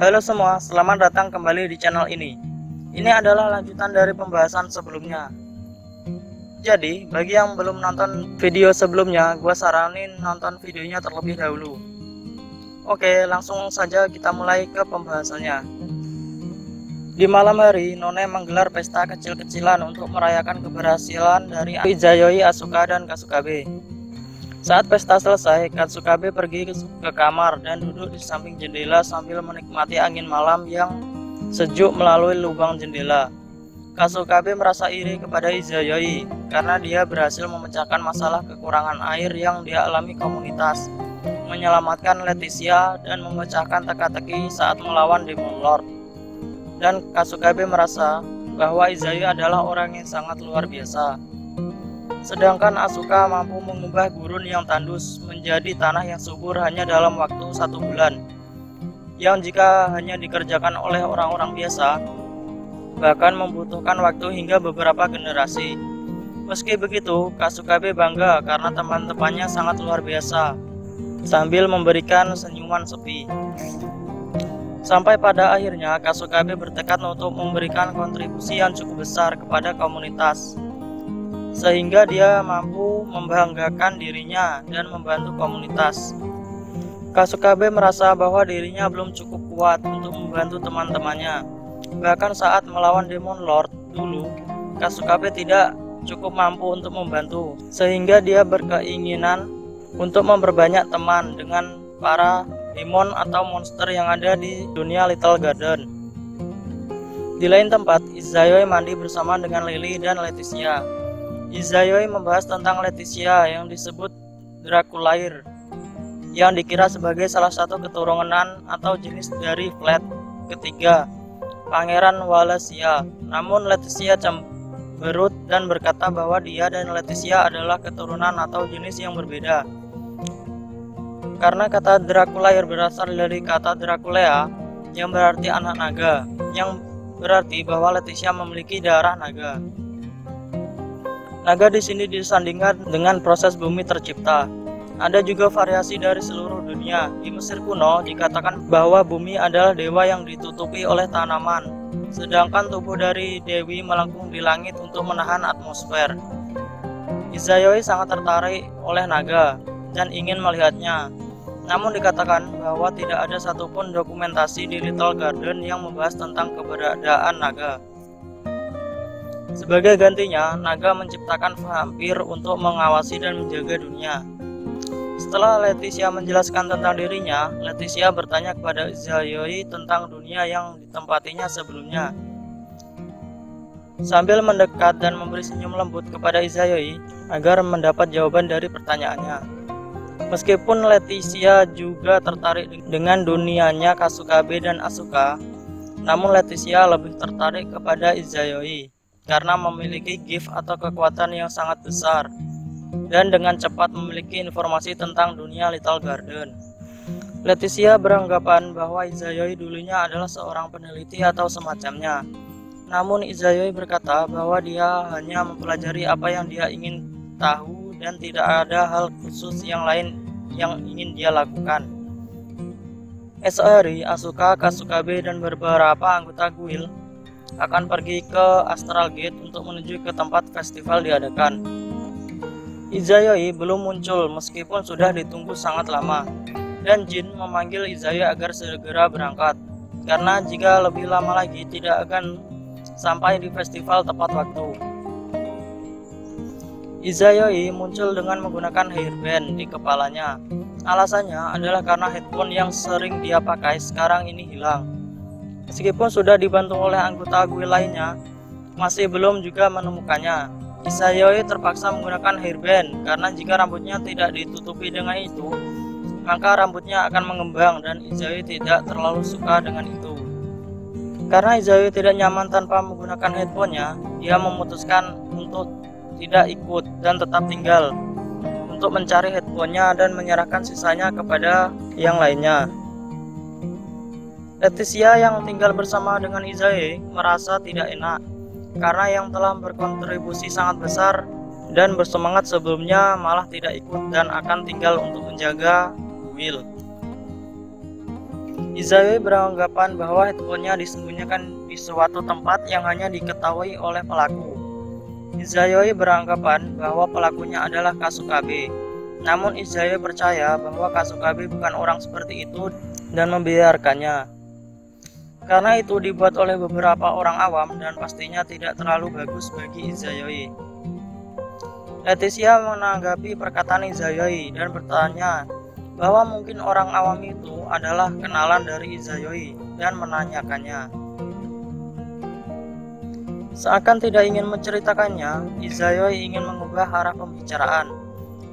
Halo semua, selamat datang kembali di channel ini. Ini adalah lanjutan dari pembahasan sebelumnya. Jadi, bagi yang belum nonton video sebelumnya, gue saranin nonton videonya terlebih dahulu. Oke, langsung saja kita mulai ke pembahasannya. Di malam hari, None menggelar pesta kecil-kecilan untuk merayakan keberhasilan dari Izayoi, Asuka, dan Kasukabe. Saat pesta selesai, Kasukabe pergi ke kamar dan duduk di samping jendela sambil menikmati angin malam yang sejuk melalui lubang jendela. Kasukabe merasa iri kepada Izayoi karena dia berhasil memecahkan masalah kekurangan air yang dia alami komunitas, menyelamatkan Leticia, dan memecahkan teka-teki saat melawan Demon Lord. Dan Kasukabe merasa bahwa Izayoi adalah orang yang sangat luar biasa. Sedangkan Asuka mampu mengubah gurun yang tandus menjadi tanah yang subur hanya dalam waktu 1 bulan, yang jika hanya dikerjakan oleh orang-orang biasa, bahkan membutuhkan waktu hingga beberapa generasi. Meski begitu, Kasukabe bangga karena teman-temannya sangat luar biasa, sambil memberikan senyuman sepi. Sampai pada akhirnya, Kasukabe bertekad untuk memberikan kontribusi yang cukup besar kepada komunitas, sehingga dia mampu membanggakan dirinya dan membantu komunitas. Kasukabe merasa bahwa dirinya belum cukup kuat untuk membantu teman-temannya. Bahkan saat melawan Demon Lord dulu, Kasukabe tidak cukup mampu untuk membantu, sehingga dia berkeinginan untuk memperbanyak teman dengan para demon atau monster yang ada di dunia Little Garden. Di lain tempat, Izayoi mandi bersama dengan Lily dan Leticia. Izayoi membahas tentang Leticia yang disebut Draculair, yang dikira sebagai salah satu keturunan atau jenis dari Flat ketiga, Pangeran Wallacea. Namun Leticia cemberut dan berkata bahwa dia dan Leticia adalah keturunan atau jenis yang berbeda. Karena kata Draculair berasal dari kata Draculea yang berarti anak naga, yang berarti bahwa Leticia memiliki darah naga. Naga di sini disandingkan dengan proses bumi tercipta. Ada juga variasi dari seluruh dunia. Di Mesir kuno dikatakan bahwa bumi adalah dewa yang ditutupi oleh tanaman, sedangkan tubuh dari dewi melengkung di langit untuk menahan atmosfer. Izayoi sangat tertarik oleh naga dan ingin melihatnya. Namun dikatakan bahwa tidak ada satupun dokumentasi di Little Garden yang membahas tentang keberadaan naga. Sebagai gantinya, naga menciptakan vampir untuk mengawasi dan menjaga dunia. Setelah Leticia menjelaskan tentang dirinya, Leticia bertanya kepada Izayoi tentang dunia yang ditempatinya sebelumnya. Sambil mendekat dan memberi senyum lembut kepada Izayoi agar mendapat jawaban dari pertanyaannya. Meskipun Leticia juga tertarik dengan dunianya Kasukabe dan Asuka, namun Leticia lebih tertarik kepada Izayoi karena memiliki gift atau kekuatan yang sangat besar dan dengan cepat memiliki informasi tentang dunia Little Garden. Leticia beranggapan bahwa Izayoi dulunya adalah seorang peneliti atau semacamnya. Namun Izayoi berkata bahwa dia hanya mempelajari apa yang dia ingin tahu dan tidak ada hal khusus yang lain yang ingin dia lakukan. Esok hari, Asuka, Kasukabe, dan beberapa anggota guild akan pergi ke Astral Gate untuk menuju ke tempat festival diadakan. Izayoi belum muncul meskipun sudah ditunggu sangat lama, dan Jin memanggil Izayoi agar segera berangkat, karena jika lebih lama lagi tidak akan sampai di festival tepat waktu. Izayoi muncul dengan menggunakan hairband di kepalanya. Alasannya adalah karena headphone yang sering dia pakai sekarang ini hilang. Meskipun sudah dibantu oleh anggota guild lainnya, masih belum juga menemukannya. Izayoi terpaksa menggunakan hairband karena jika rambutnya tidak ditutupi dengan itu, maka rambutnya akan mengembang dan Izayoi tidak terlalu suka dengan itu. Karena Izayoi tidak nyaman tanpa menggunakan headphone-nya, dia memutuskan untuk tidak ikut dan tetap tinggal untuk mencari headphone-nya dan menyerahkan sisanya kepada yang lainnya. Leticia yang tinggal bersama dengan Izayoi merasa tidak enak karena yang telah berkontribusi sangat besar dan bersemangat sebelumnya malah tidak ikut dan akan tinggal untuk menjaga Will. Izayoi beranggapan bahwa handphonenya disembunyikan di suatu tempat yang hanya diketahui oleh pelaku. Izayoi beranggapan bahwa pelakunya adalah Kasukabe. Namun Izayoi percaya bahwa Kasukabe bukan orang seperti itu dan membiarkannya. Karena itu dibuat oleh beberapa orang awam dan pastinya tidak terlalu bagus bagi Izayoi. Leticia menanggapi perkataan Izayoi dan bertanya bahwa mungkin orang awam itu adalah kenalan dari Izayoi dan menanyakannya. Seakan tidak ingin menceritakannya, Izayoi ingin mengubah arah pembicaraan.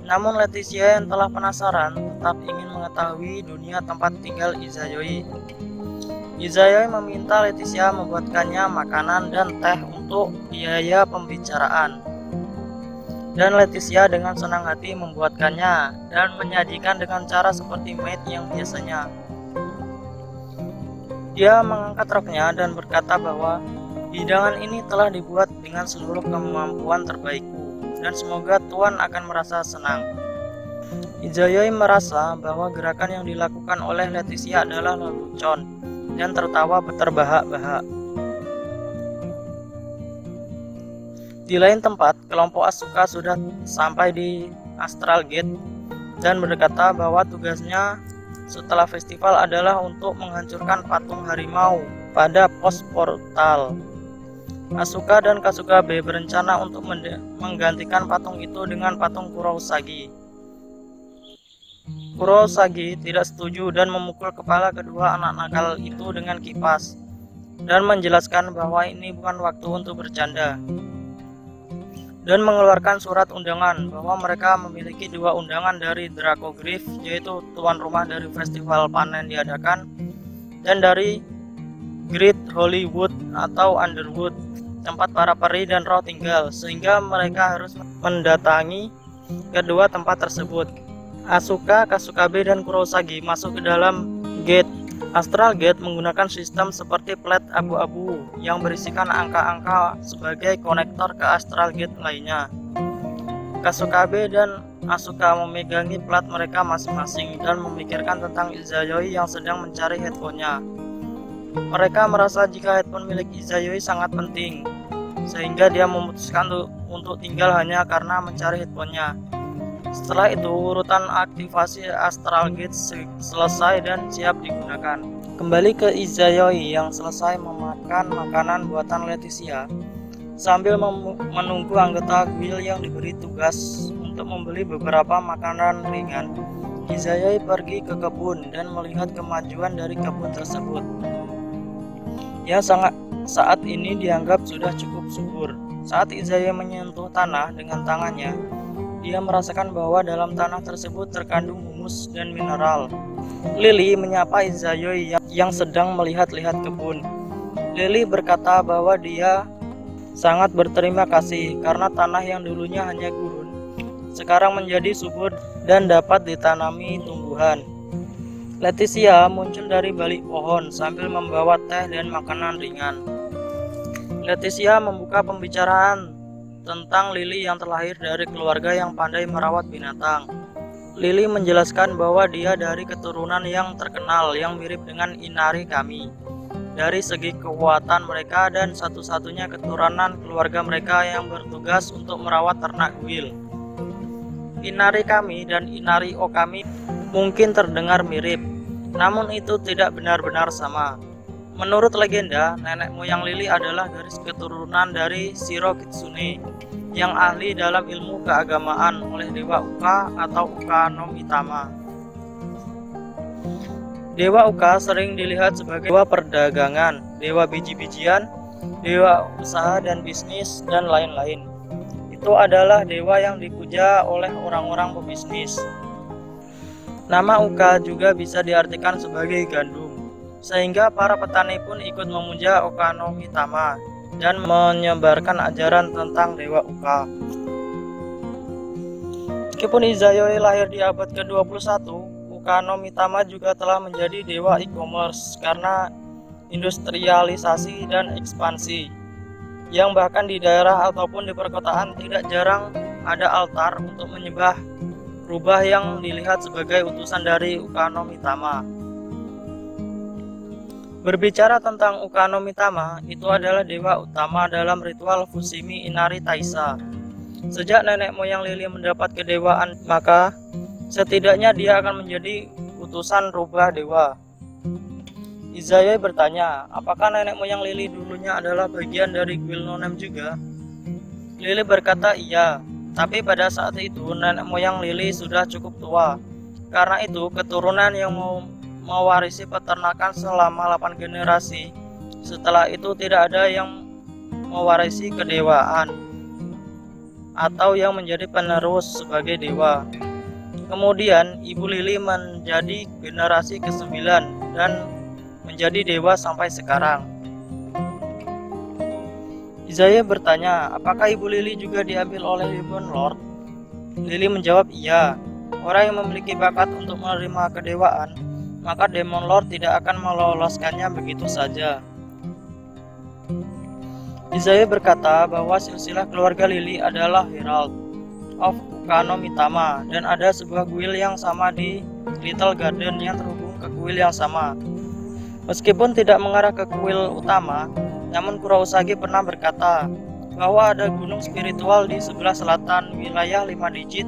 Namun Leticia yang telah penasaran tetap ingin mengetahui dunia tempat tinggal Izayoi. Izayoi meminta Leticia membuatkannya makanan dan teh untuk biaya pembicaraan. Dan Leticia dengan senang hati membuatkannya dan menyajikan dengan cara seperti maid yang biasanya. Dia mengangkat roknya dan berkata bahwa hidangan ini telah dibuat dengan seluruh kemampuan terbaikku dan semoga Tuan akan merasa senang. Izayoi merasa bahwa gerakan yang dilakukan oleh Leticia adalah lelucon dan tertawa terbahak-bahak. Di lain tempat, kelompok Asuka sudah sampai di Astral Gate dan berkata bahwa tugasnya setelah festival adalah untuk menghancurkan patung harimau pada pos portal. Asuka dan Kasukabe berencana untuk menggantikan patung itu dengan patung Kurousagi. Kurousagi tidak setuju dan memukul kepala kedua anak nakal itu dengan kipas dan menjelaskan bahwa ini bukan waktu untuk bercanda. Dan mengeluarkan surat undangan bahwa mereka memiliki 2 undangan dari Dracogryph, yaitu tuan rumah dari festival panen diadakan, dan dari Great Hollywood atau Underwood, tempat para peri dan roh tinggal, sehingga mereka harus mendatangi kedua tempat tersebut. Asuka, Kasukabe, dan Kurousagi masuk ke dalam gate. Astral Gate menggunakan sistem seperti plat abu-abu yang berisikan angka-angka sebagai konektor ke Astral Gate lainnya. Kasukabe dan Asuka memegangi plat mereka masing-masing dan memikirkan tentang Izayoi yang sedang mencari handphonenya. Mereka merasa jika handphone milik Izayoi sangat penting, sehingga dia memutuskan untuk tinggal hanya karena mencari handphonenya. Setelah itu, urutan aktivasi Astral Gate selesai dan siap digunakan. Kembali ke Izayoi yang selesai memakan makanan buatan Leticia. Sambil menunggu anggota guild yang diberi tugas untuk membeli beberapa makanan ringan, Izayoi pergi ke kebun dan melihat kemajuan dari kebun tersebut, yang saat ini dianggap sudah cukup subur. Saat Izayoi menyentuh tanah dengan tangannya, dia merasakan bahwa dalam tanah tersebut terkandung humus dan mineral. Lily menyapa Izayoi yang sedang melihat-lihat kebun. Lily berkata bahwa dia sangat berterima kasih karena tanah yang dulunya hanya gurun sekarang menjadi subur dan dapat ditanami tumbuhan. Leticia muncul dari balik pohon sambil membawa teh dan makanan ringan. Leticia membuka pembicaraan tentang Lily yang terlahir dari keluarga yang pandai merawat binatang. Lily menjelaskan bahwa dia dari keturunan yang terkenal yang mirip dengan Inari kami dari segi kekuatan mereka dan satu-satunya keturunan keluarga mereka yang bertugas untuk merawat ternak kuil. Inari kami dan Inari Okami mungkin terdengar mirip, namun itu tidak benar-benar sama. Menurut legenda, nenek moyang Lily adalah garis keturunan dari Shiro Kitsune yang ahli dalam ilmu keagamaan oleh Dewa Uka atau Uka no Mitama. Dewa Uka sering dilihat sebagai dewa perdagangan, dewa biji-bijian, dewa usaha dan bisnis, dan lain-lain. Itu adalah dewa yang dipuja oleh orang-orang pebisnis. Nama Uka juga bisa diartikan sebagai gandum, sehingga para petani pun ikut memuja Uka no Mitama dan menyebarkan ajaran tentang Dewa Uka. Meskipun Izayoi lahir di abad ke-21, Uka no Mitama juga telah menjadi dewa e-commerce karena industrialisasi dan ekspansi, yang bahkan di daerah ataupun di perkotaan tidak jarang ada altar untuk menyembah rubah yang dilihat sebagai utusan dari Uka no Mitama. Berbicara tentang Ukano Mitama, itu adalah dewa utama dalam ritual Fushimi Inari Taisha. Sejak nenek moyang Lily mendapat kedewaan, maka setidaknya dia akan menjadi utusan rubah dewa. Izayoi bertanya, apakah nenek moyang Lily dulunya adalah bagian dari kuil Nonem juga? Lily berkata iya, tapi pada saat itu nenek moyang Lily sudah cukup tua. Karena itu keturunan yang mewarisi peternakan selama 8 generasi. Setelah itu tidak ada yang mewarisi kedewaan atau yang menjadi penerus sebagai dewa. Kemudian Ibu Lily menjadi generasi ke-9 dan menjadi dewa sampai sekarang. Izayoi bertanya, apakah Ibu Lily juga diambil oleh Demon Lord? Lily menjawab iya. Orang yang memiliki bakat untuk menerima kedewaan, maka Demon Lord tidak akan meloloskannya begitu saja. Izayoi berkata bahwa silsilah keluarga Lily adalah Herald of Ukano Mitama dan ada sebuah kuil yang sama di Little Garden yang terhubung ke kuil yang sama. Meskipun tidak mengarah ke kuil utama, namun Kuro Usagi pernah berkata bahwa ada gunung spiritual di sebelah selatan wilayah 5 digit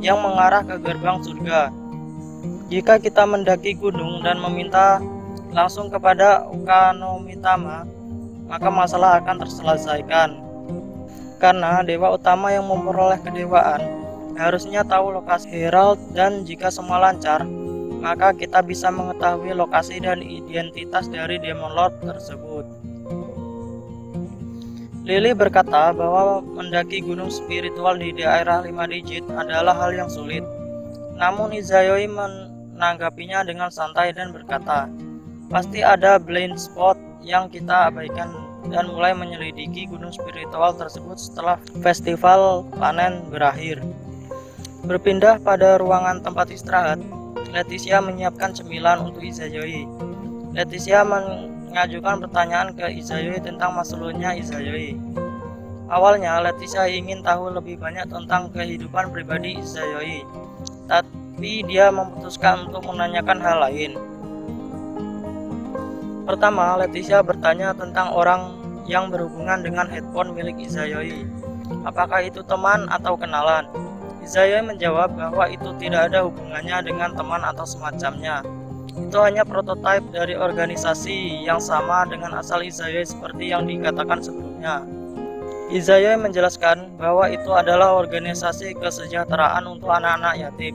yang mengarah ke gerbang surga. Jika kita mendaki gunung dan meminta langsung kepada Ukano Mitama, maka masalah akan terselesaikan. Karena dewa utama yang memperoleh kedewaan harusnya tahu lokasi Herald, dan jika semua lancar, maka kita bisa mengetahui lokasi dan identitas dari Demon Lord tersebut. Lily berkata bahwa mendaki gunung spiritual di daerah 5 digit adalah hal yang sulit. Namun Izayoi menanggapinya dengan santai dan berkata, pasti ada blind spot yang kita abaikan, dan mulai menyelidiki gunung spiritual tersebut setelah festival panen berakhir. Berpindah pada ruangan tempat istirahat, Leticia menyiapkan cemilan untuk Izayoi. Leticia mengajukan pertanyaan ke Izayoi tentang masalahnya Izayoi. Awalnya Leticia ingin tahu lebih banyak tentang kehidupan pribadi Izayoi, tapi dia memutuskan untuk menanyakan hal lain. Pertama, Leticia bertanya tentang orang yang berhubungan dengan headphone milik Izayoi. Apakah itu teman atau kenalan? Izayoi menjawab bahwa itu tidak ada hubungannya dengan teman atau semacamnya. Itu hanya prototipe dari organisasi yang sama dengan asal Izayoi seperti yang dikatakan sebelumnya. Izayoi menjelaskan bahwa itu adalah organisasi kesejahteraan untuk anak-anak yatim.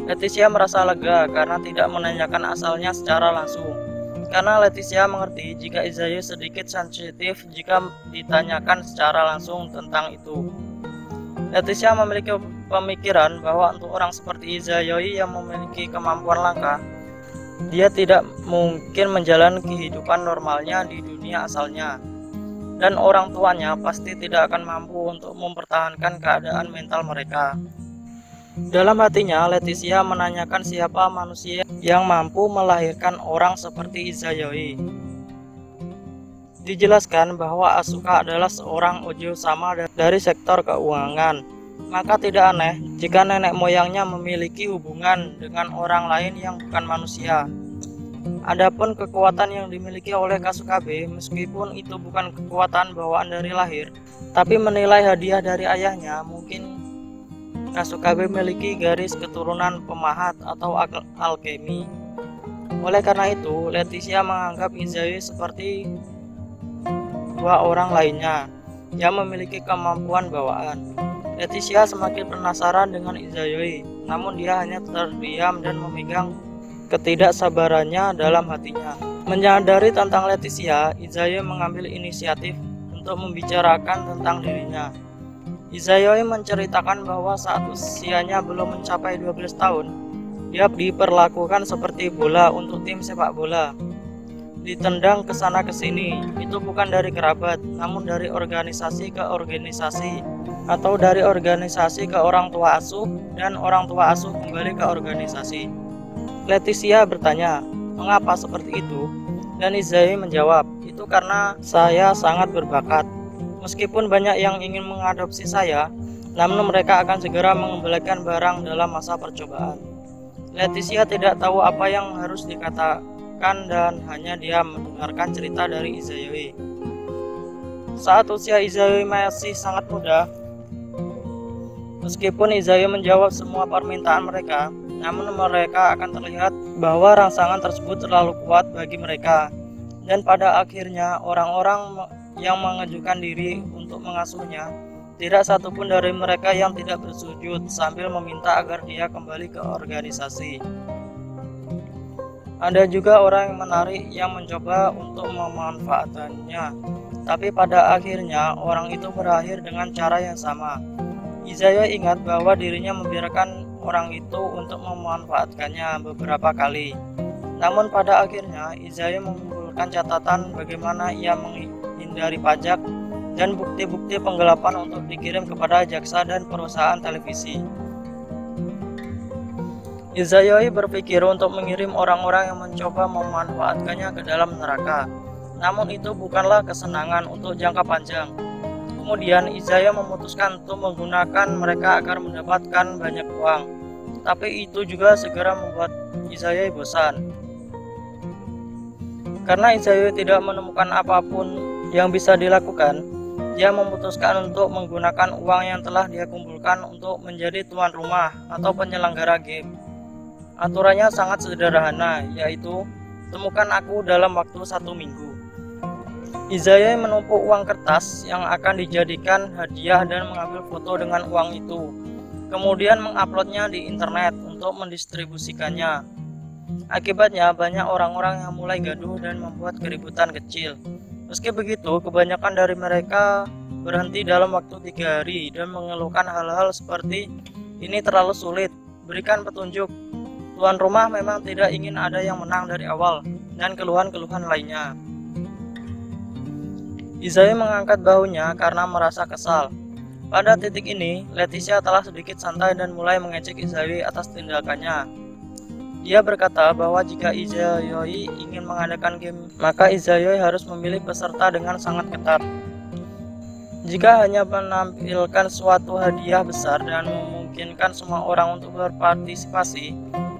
Leticia merasa lega karena tidak menanyakan asalnya secara langsung, karena Leticia mengerti jika Izayoi sedikit sensitif jika ditanyakan secara langsung tentang itu. Leticia memiliki pemikiran bahwa untuk orang seperti Izayoi yang memiliki kemampuan langka, dia tidak mungkin menjalani kehidupan normalnya di dunia asalnya, dan orang tuanya pasti tidak akan mampu untuk mempertahankan keadaan mental mereka. Dalam hatinya, Leticia menanyakan siapa manusia yang mampu melahirkan orang seperti Izayoi. Dijelaskan bahwa Asuka adalah seorang Ojo sama dari sektor keuangan. Maka tidak aneh jika nenek moyangnya memiliki hubungan dengan orang lain yang bukan manusia. Adapun kekuatan yang dimiliki oleh Kasukabe, meskipun itu bukan kekuatan bawaan dari lahir, tapi menilai hadiah dari ayahnya, mungkin Kasukabe memiliki garis keturunan pemahat atau alkemi. Oleh karena itu, Leticia menganggap Izayoi seperti dua orang lainnya yang memiliki kemampuan bawaan. Leticia semakin penasaran dengan Izayoi, namun dia hanya terdiam dan memegang ketidaksabarannya dalam hatinya. Menyadari tentang Leticia, Izayoi mengambil inisiatif untuk membicarakan tentang dirinya. Izayoi menceritakan bahwa saat usianya belum mencapai 12 tahun, dia diperlakukan seperti bola untuk tim sepak bola. Ditendang ke sana ke sini, itu bukan dari kerabat, namun dari organisasi ke organisasi, atau dari organisasi ke orang tua asuh, dan orang tua asuh kembali ke organisasi. Leticia bertanya, mengapa seperti itu? Dan Izayoi menjawab, itu karena saya sangat berbakat. Meskipun banyak yang ingin mengadopsi saya, namun mereka akan segera mengembalikan barang dalam masa percobaan. Leticia tidak tahu apa yang harus mendengarkan dan hanya dia mendengarkan cerita dari Izayoi. Saat usia Izayoi masih sangat muda, meskipun Izayoi menjawab semua permintaan mereka, namun mereka akan terlihat bahwa rangsangan tersebut terlalu kuat bagi mereka. Dan pada akhirnya orang-orang yang mengajukan diri untuk mengasuhnya, tidak satupun dari mereka yang tidak bersujud sambil meminta agar dia kembali ke organisasi. Ada juga orang yang menarik yang mencoba untuk memanfaatkannya, tapi pada akhirnya orang itu berakhir dengan cara yang sama. Izayoi ingat bahwa dirinya membiarkan orang itu untuk memanfaatkannya beberapa kali. Namun pada akhirnya Izayoi mengumpulkan catatan bagaimana ia menghindari pajak dan bukti-bukti penggelapan untuk dikirim kepada jaksa dan perusahaan televisi. Izayoi berpikir untuk mengirim orang-orang yang mencoba memanfaatkannya ke dalam neraka. Namun itu bukanlah kesenangan untuk jangka panjang. Kemudian Izayoi memutuskan untuk menggunakan mereka agar mendapatkan banyak uang. Tapi itu juga segera membuat Izayoi bosan. Karena Izayoi tidak menemukan apapun yang bisa dilakukan, dia memutuskan untuk menggunakan uang yang telah dia kumpulkan untuk menjadi tuan rumah atau penyelenggara game. Aturannya sangat sederhana, yaitu temukan aku dalam waktu 1 minggu. Izayoi menumpuk uang kertas yang akan dijadikan hadiah dan mengambil foto dengan uang itu. Kemudian menguploadnya di internet untuk mendistribusikannya. Akibatnya banyak orang-orang yang mulai gaduh dan membuat keributan kecil. Meski begitu, kebanyakan dari mereka berhenti dalam waktu 3 hari dan mengeluhkan hal-hal seperti ini terlalu sulit, berikan petunjuk. Tuan rumah memang tidak ingin ada yang menang dari awal, dan keluhan-keluhan lainnya. Izayoi mengangkat bahunya karena merasa kesal. Pada titik ini, Leticia telah sedikit santai dan mulai mengejek Izayoi atas tindakannya. Dia berkata bahwa jika Izayoi ingin mengadakan game, maka Izayoi harus memilih peserta dengan sangat ketat. Jika hanya menampilkan suatu hadiah besar dan memungkinkan semua orang untuk berpartisipasi,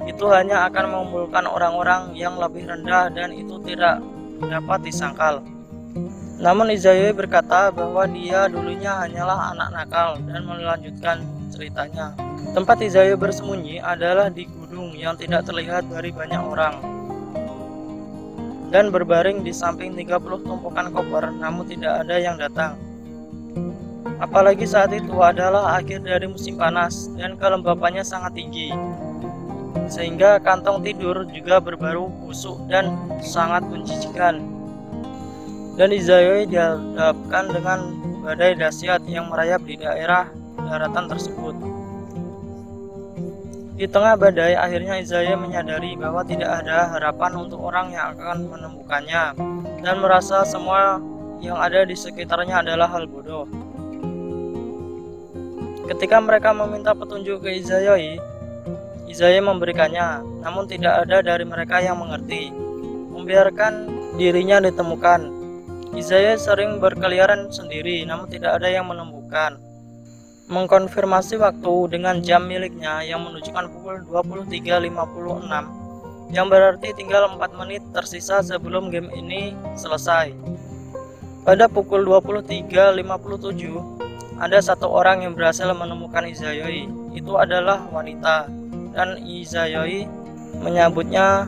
itu hanya akan mengumpulkan orang-orang yang lebih rendah dan itu tidak dapat disangkal. Namun Izayoi berkata bahwa dia dulunya hanyalah anak nakal dan melanjutkan ceritanya. Tempat Izayoi bersembunyi adalah di gunung yang tidak terlihat dari banyak orang dan berbaring di samping 30 tumpukan koper, namun tidak ada yang datang. Apalagi saat itu adalah akhir dari musim panas dan kelembapannya sangat tinggi, sehingga kantong tidur juga berbau busuk dan sangat menjijikkan. Dan Izayoi dihadapkan dengan badai dahsyat yang merayap di daerah daratan tersebut. Di tengah badai, akhirnya Izayoi menyadari bahwa tidak ada harapan untuk orang yang akan menemukannya dan merasa semua yang ada di sekitarnya adalah hal bodoh. Ketika mereka meminta petunjuk ke Izayoi, Izayoi memberikannya, namun tidak ada dari mereka yang mengerti, membiarkan dirinya ditemukan. Izayoi sering berkeliaran sendiri, namun tidak ada yang menemukan. Mengkonfirmasi waktu dengan jam miliknya yang menunjukkan pukul 23.56, yang berarti tinggal 4 menit tersisa sebelum game ini selesai. Pada pukul 23.57, ada satu orang yang berhasil menemukan Izayoi. Itu adalah wanita, dan Izayoi menyambutnya.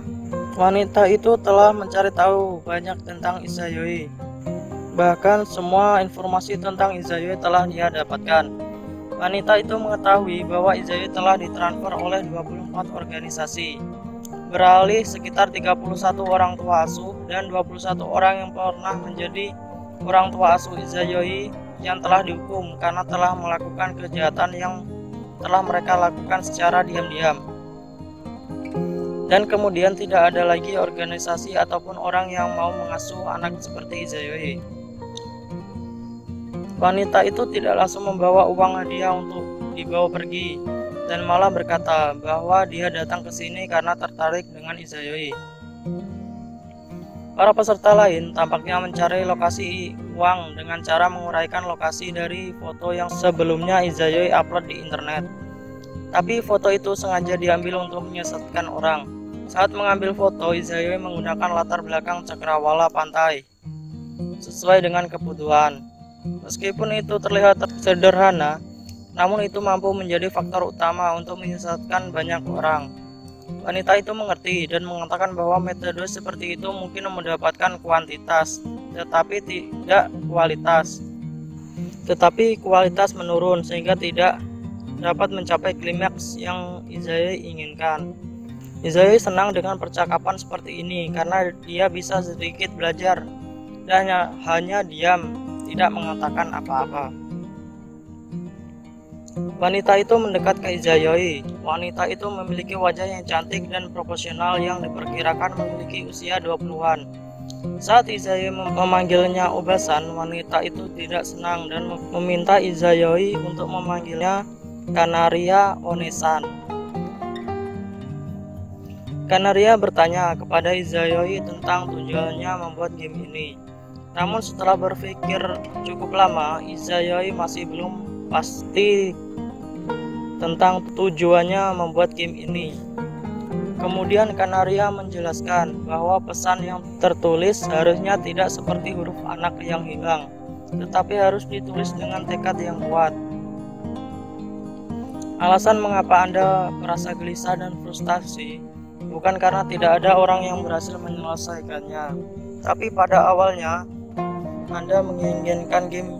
Wanita itu telah mencari tahu banyak tentang Izayoi. Bahkan semua informasi tentang Izayoi telah dia dapatkan. Wanita itu mengetahui bahwa Izayoi telah ditransfer oleh 24 organisasi, beralih sekitar 31 orang tua asuh dan 21 orang yang pernah menjadi orang tua asuh Izayoi yang telah dihukum karena telah melakukan kejahatan yang telah mereka lakukan secara diam-diam. Dan kemudian tidak ada lagi organisasi ataupun orang yang mau mengasuh anak seperti Izayoi. Wanita itu tidak langsung membawa uang hadiah untuk dibawa pergi, dan malah berkata bahwa dia datang ke sini karena tertarik dengan Izayoi. Para peserta lain tampaknya mencari lokasi uang dengan cara menguraikan lokasi dari foto yang sebelumnya Izayoi upload di internet. Tapi foto itu sengaja diambil untuk menyesatkan orang. Saat mengambil foto, Izayoi menggunakan latar belakang cakrawala pantai sesuai dengan kebutuhan. Meskipun itu terlihat sederhana, namun itu mampu menjadi faktor utama untuk menyesatkan banyak orang. Wanita itu mengerti dan mengatakan bahwa metode seperti itu mungkin mendapatkan kuantitas, tetapi tidak kualitas. Tetapi kualitas menurun sehingga tidak dapat mencapai klimaks yang Izayoi inginkan. Izayoi senang dengan percakapan seperti ini karena dia bisa sedikit belajar dan hanya diam, tidak mengatakan apa-apa. Wanita itu mendekat ke Izayoi. Wanita itu memiliki wajah yang cantik dan proporsional yang diperkirakan memiliki usia 20-an. Saat Izayoi memanggilnya Obasan, wanita itu tidak senang dan meminta Izayoi untuk memanggilnya Kanaria Onesan. Kanaria bertanya kepada Izayoi tentang tujuannya membuat game ini. Namun setelah berpikir cukup lama, Izayoi masih belum pasti tentang tujuannya membuat game ini. Kemudian Kanaria menjelaskan bahwa pesan yang tertulis harusnya tidak seperti huruf anak yang hilang, tetapi harus ditulis dengan tekad yang kuat. Alasan mengapa Anda merasa gelisah dan frustasi bukan karena tidak ada orang yang berhasil menyelesaikannya, tapi pada awalnya Anda menginginkan game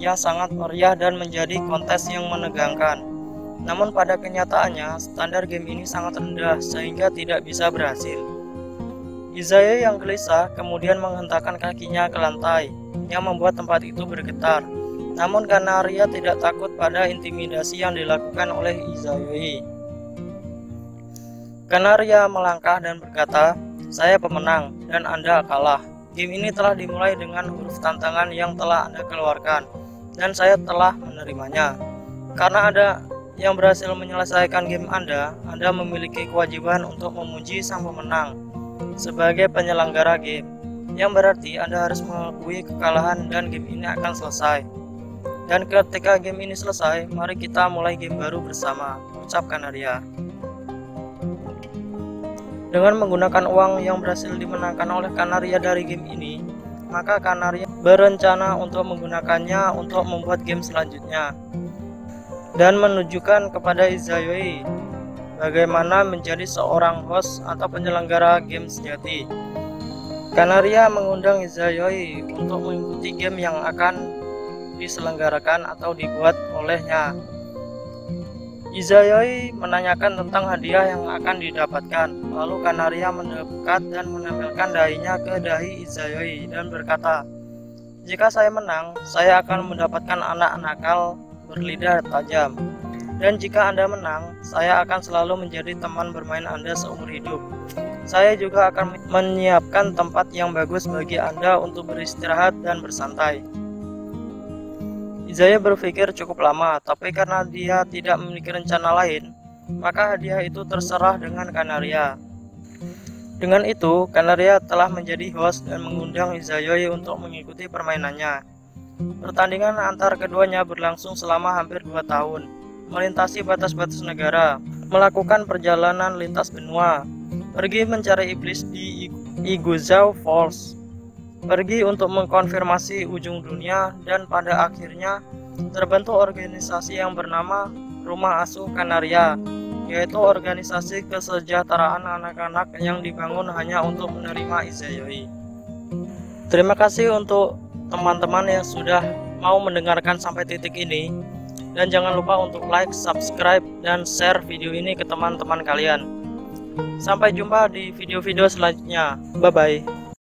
yang sangat meriah dan menjadi kontes yang menegangkan. Namun pada kenyataannya, standar game ini sangat rendah sehingga tidak bisa berhasil. Izayoi yang gelisah kemudian menghentakkan kakinya ke lantai, yang membuat tempat itu bergetar. Namun Kanaria tidak takut pada intimidasi yang dilakukan oleh Izayoi. Kanaria melangkah dan berkata, "Saya pemenang dan Anda kalah. Game ini telah dimulai dengan huruf tantangan yang telah Anda keluarkan, dan saya telah menerimanya. Karena Anda yang berhasil menyelesaikan game Anda memiliki kewajiban untuk memuji sang pemenang sebagai penyelenggara game, yang berarti Anda harus mengakui kekalahan dan game ini akan selesai. Dan ketika game ini selesai, mari kita mulai game baru bersama," ucap Kanaria. Dengan menggunakan uang yang berhasil dimenangkan oleh Kanaria dari game ini, maka Kanaria berencana untuk menggunakannya untuk membuat game selanjutnya dan menunjukkan kepada Izayoi bagaimana menjadi seorang host atau penyelenggara game sejati. Kanaria mengundang Izayoi untuk mengikuti game yang akan diselenggarakan atau dibuat olehnya. Izayoi menanyakan tentang hadiah yang akan didapatkan. Lalu Kanaria mendekat dan menempelkan dahinya ke dahi Izayoi dan berkata, "Jika saya menang, saya akan mendapatkan anak nakal berlidah tajam. Dan jika Anda menang, saya akan selalu menjadi teman bermain Anda seumur hidup. Saya juga akan menyiapkan tempat yang bagus bagi Anda untuk beristirahat dan bersantai." Izayoi berpikir cukup lama, tapi karena dia tidak memiliki rencana lain, maka hadiah itu terserah dengan Kanaria. Dengan itu, Kanaria telah menjadi host dan mengundang Izayoi untuk mengikuti permainannya. Pertandingan antar keduanya berlangsung selama hampir 2 tahun, melintasi batas-batas negara, melakukan perjalanan lintas benua, pergi mencari iblis di Iguzhou Falls, pergi untuk mengkonfirmasi ujung dunia, dan pada akhirnya terbentuk organisasi yang bernama Rumah Asuh Kanaria, yaitu organisasi kesejahteraan anak-anak yang dibangun hanya untuk menerima Izayoi. Terima kasih untuk teman-teman yang sudah mau mendengarkan sampai titik ini, dan jangan lupa untuk like, subscribe, dan share video ini ke teman-teman kalian. Sampai jumpa di video-video selanjutnya. Bye bye.